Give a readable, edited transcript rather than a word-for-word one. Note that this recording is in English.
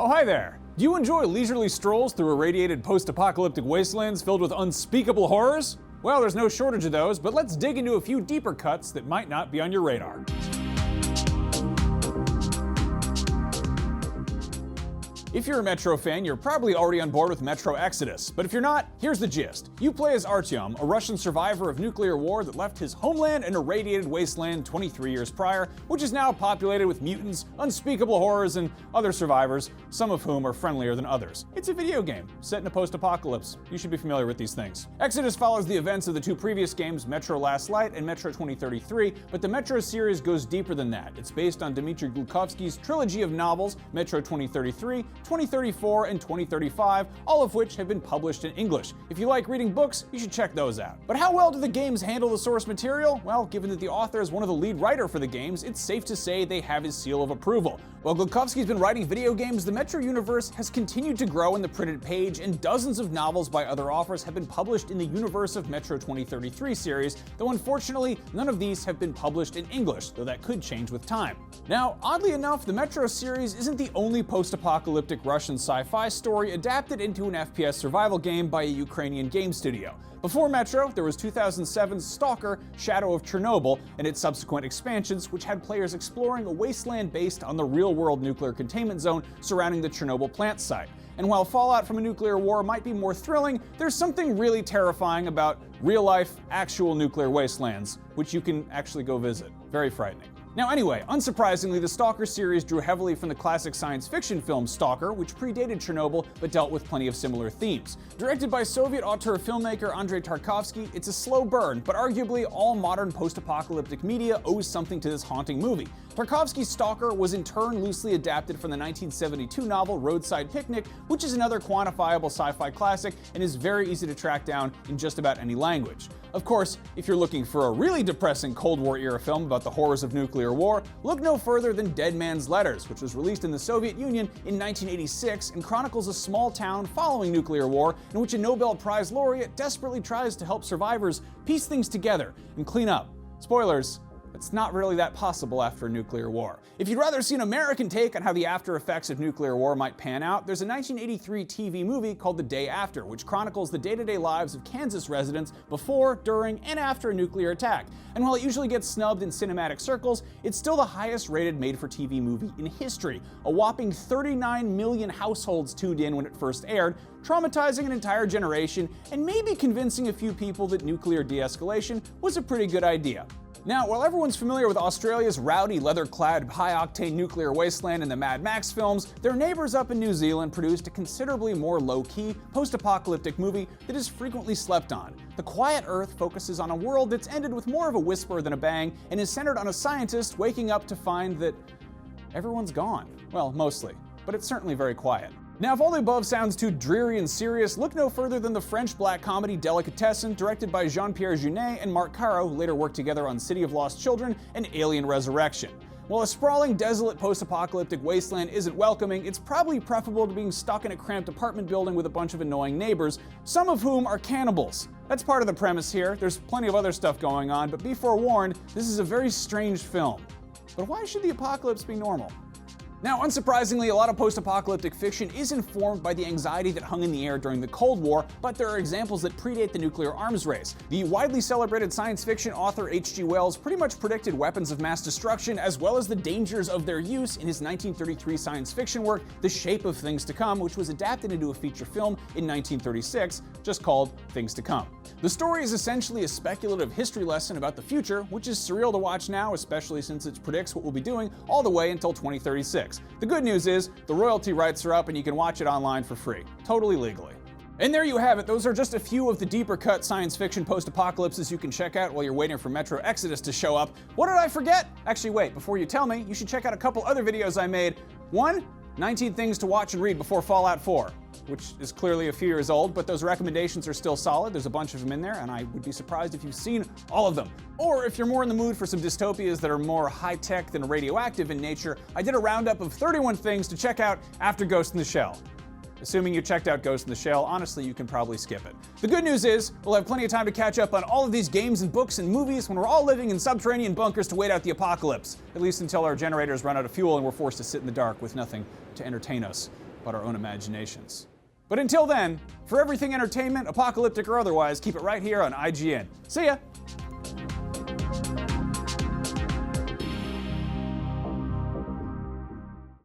Oh, hi there. Do you enjoy leisurely strolls through irradiated post-apocalyptic wastelands filled with unspeakable horrors? Well, there's no shortage of those, but let's dig into a few deeper cuts that might not be on your radar. If you're a Metro fan, you're probably already on board with Metro Exodus. But if you're not, here's the gist. You play as Artyom, a Russian survivor of nuclear war that left his homeland an irradiated wasteland 23 years prior, which is now populated with mutants, unspeakable horrors, and other survivors, some of whom are friendlier than others. It's a video game, set in a post-apocalypse. You should be familiar with these things. Exodus follows the events of the two previous games, Metro Last Light and Metro 2033, but the Metro series goes deeper than that. It's based on Dmitry Glukovsky's trilogy of novels, Metro 2033, 2034, and 2035, all of which have been published in English. If you like reading books, you should check those out. But how well do the games handle the source material? Well, given that the author is one of the lead writer for the games, it's safe to say they have his seal of approval. While Glukovsky's been writing video games, the Metro universe has continued to grow in the printed page, and dozens of novels by other authors have been published in the universe of Metro 2033 series, though unfortunately, none of these have been published in English, though that could change with time. Now, oddly enough, the Metro series isn't the only post-apocalyptic Russian sci-fi story adapted into an FPS survival game by a Ukrainian game studio. Before Metro, there was 2007's Stalker, Shadow of Chernobyl, and its subsequent expansions, which had players exploring a wasteland based on the real-world nuclear containment zone surrounding the Chernobyl plant site. And while fallout from a nuclear war might be more thrilling, there's something really terrifying about real-life, actual nuclear wastelands, which you can actually go visit. Very frightening. Now anyway, unsurprisingly, the Stalker series drew heavily from the classic science fiction film Stalker, which predated Chernobyl but dealt with plenty of similar themes. Directed by Soviet auteur filmmaker Andrei Tarkovsky, it's a slow burn, but arguably all modern post-apocalyptic media owes something to this haunting movie. Tarkovsky's Stalker was in turn loosely adapted from the 1972 novel Roadside Picnic, which is another quantifiable sci-fi classic and is very easy to track down in just about any language. Of course, if you're looking for a really depressing Cold War era film about the horrors of nuclear war, look no further than Dead Man's Letters, which was released in the Soviet Union in 1986 and chronicles a small town following nuclear war in which a Nobel Prize laureate desperately tries to help survivors piece things together and clean up. Spoilers, it's not really that possible after a nuclear war. If you'd rather see an American take on how the after effects of nuclear war might pan out, there's a 1983 TV movie called The Day After, which chronicles the day-to-day lives of Kansas residents before, during, and after a nuclear attack. And while it usually gets snubbed in cinematic circles, it's still the highest rated made-for-TV movie in history. A whopping 39 million households tuned in when it first aired, traumatizing an entire generation and maybe convincing a few people that nuclear de-escalation was a pretty good idea. Now, while everyone's familiar with Australia's rowdy, leather-clad, high-octane nuclear wasteland in the Mad Max films, their neighbors up in New Zealand produced a considerably more low-key, post-apocalyptic movie that is frequently slept on. The Quiet Earth focuses on a world that's ended with more of a whisper than a bang, and is centered on a scientist waking up to find that everyone's gone. Well, mostly, but it's certainly very quiet. Now, if all the above sounds too dreary and serious, look no further than the French black comedy Delicatessen, directed by Jean-Pierre Jeunet and Marc Caro, who later worked together on City of Lost Children and Alien Resurrection. While a sprawling, desolate post-apocalyptic wasteland isn't welcoming, it's probably preferable to being stuck in a cramped apartment building with a bunch of annoying neighbors, some of whom are cannibals. That's part of the premise here. There's plenty of other stuff going on, but be forewarned, this is a very strange film. But why should the apocalypse be normal? Now, unsurprisingly, a lot of post-apocalyptic fiction is informed by the anxiety that hung in the air during the Cold War, but there are examples that predate the nuclear arms race. The widely celebrated science fiction author H.G. Wells pretty much predicted weapons of mass destruction as well as the dangers of their use in his 1933 science fiction work, The Shape of Things to Come, which was adapted into a feature film in 1936, just called Things to Come. The story is essentially a speculative history lesson about the future, which is surreal to watch now, especially since it predicts what we'll be doing all the way until 2036. The good news is, the royalty rights are up and you can watch it online for free, totally legally. And there you have it. Those are just a few of the deeper cut science fiction post-apocalypses you can check out while you're waiting for Metro Exodus to show up. What did I forget? Actually, wait, before you tell me, you should check out a couple other videos I made. One, 19 things to watch and read before Fallout 4. Which is clearly a few years old, but those recommendations are still solid. There's a bunch of them in there, and I would be surprised if you've seen all of them. Or if you're more in the mood for some dystopias that are more high-tech than radioactive in nature, I did a roundup of 31 things to check out after Ghost in the Shell. Assuming you checked out Ghost in the Shell, honestly, you can probably skip it. The good news is, we'll have plenty of time to catch up on all of these games and books and movies when we're all living in subterranean bunkers to wait out the apocalypse. At least until our generators run out of fuel and we're forced to sit in the dark with nothing to entertain us but our own imaginations. But until then, for everything entertainment, apocalyptic or otherwise, keep it right here on IGN. See ya!